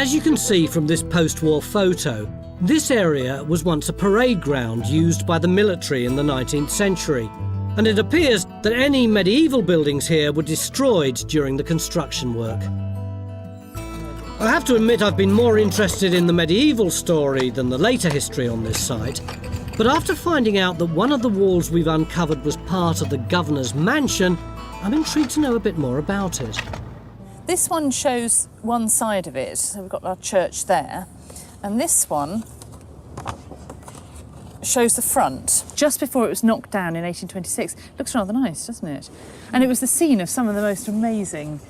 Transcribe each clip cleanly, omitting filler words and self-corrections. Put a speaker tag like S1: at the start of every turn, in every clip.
S1: As you can see from this post-war photo, this area was once a parade ground used by the military in the 19th century, and it appears that any medieval buildings here were destroyed during the construction work. I have to admit I've been more interested in the medieval story than the later history on this site, but after finding out that one of the walls we've uncovered was part of the governor's mansion, I'm intrigued to know a bit more about it.
S2: This one shows one side of it, so we've got our church there, and this one shows the front. Just before it was knocked down in 1826. Looks rather nice, doesn't it? And it was the scene of some of the most amazing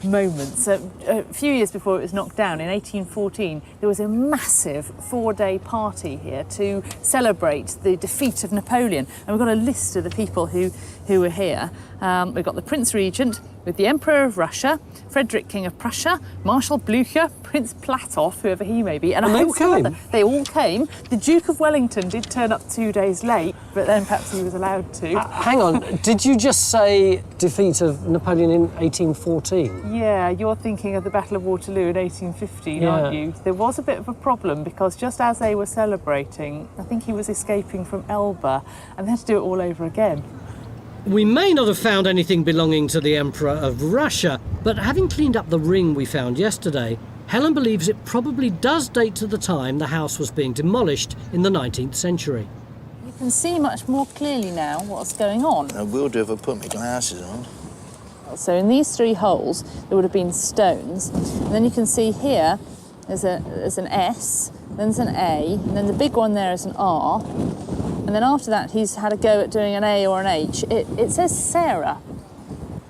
S2: moments. A few years before it was knocked down, in 1814, there was a massive 4-day party here to celebrate the defeat of Napoleon. And we've got a list of the people who were here. We've got the Prince Regent, with the Emperor of Russia, Frederick King of Prussia, Marshal Blücher, Prince Platov, whoever he may be, and
S1: they all came?
S2: They all came. The Duke of Wellington did turn up 2 days late, but then perhaps he was allowed to.
S1: Hang on, did you just say defeat of Napoleon in 1814?
S2: Yeah, you're thinking of the Battle of Waterloo in 1815, aren't you? There was a bit of a problem because just as they were celebrating, I think he was escaping from Elba, and they had to do it all over again.
S1: We may not have found anything belonging to the Emperor of Russia, but having cleaned up the ring we found yesterday, Helen believes it probably does date to the time the house was being demolished in the 19th century.
S2: You can see much more clearly now what's going on.
S3: I will do if I put my glasses on.
S2: So in these 3 holes, there would have been stones. And then you can see here, there's an S, then there's an A, and then the big one there is an R. And then after that, he's had a go at doing an A or an H. It says Sarah.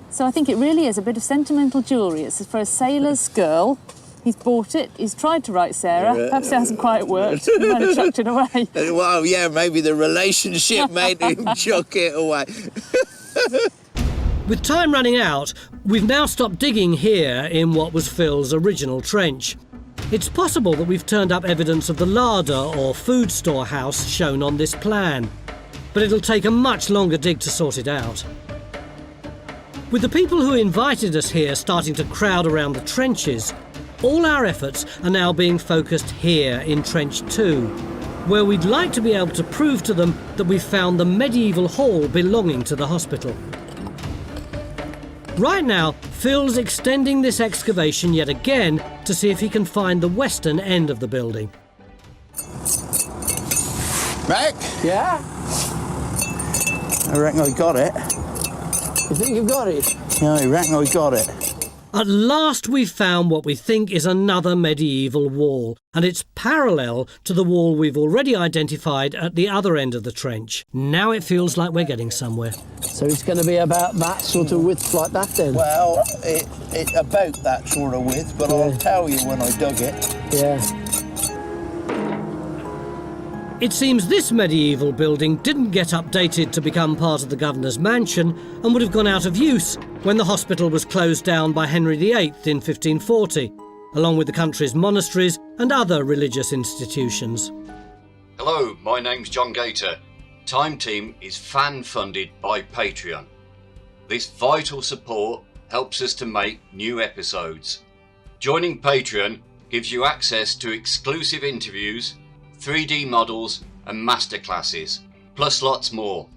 S2: So I think it really is a bit of sentimental jewellery. It's for a sailor's girl. He's bought it. He's tried to write Sarah. Perhaps it hasn't quite worked. He might have chucked it away.
S3: Well, yeah, maybe the relationship made him chuck it away.
S1: With time running out, we've now stopped digging here in what was Phil's original trench. It's possible that we've turned up evidence of the larder or food store house shown on this plan, but it'll take a much longer dig to sort it out. With the people who invited us here starting to crowd around the trenches, all our efforts are now being focused here in Trench 2, where we'd like to be able to prove to them that we've found the medieval hall belonging to the hospital. Right now, Phil's extending this excavation yet again to see if he can find the western end of the building.
S3: Mac?
S4: Yeah?
S3: I reckon I got it.
S4: You think you've got it?
S3: Yeah, I reckon I got it.
S1: At last we've found what we think is another medieval wall, and it's parallel to the wall we've already identified at the other end of the trench. Now it feels like we're getting somewhere.
S4: So it's going to be about that sort of width like that then?
S3: Well, it about that sort of width, but I'll tell you when I dug it.
S4: Yeah.
S1: It seems this medieval building didn't get updated to become part of the governor's mansion and would have gone out of use when the hospital was closed down by Henry VIII in 1540, along with the country's monasteries and other religious institutions.
S5: Hello, my name's John Gator. Time Team is fan-funded by Patreon. This vital support helps us to make new episodes. Joining Patreon gives you access to exclusive interviews, 3D models and masterclasses, plus lots more.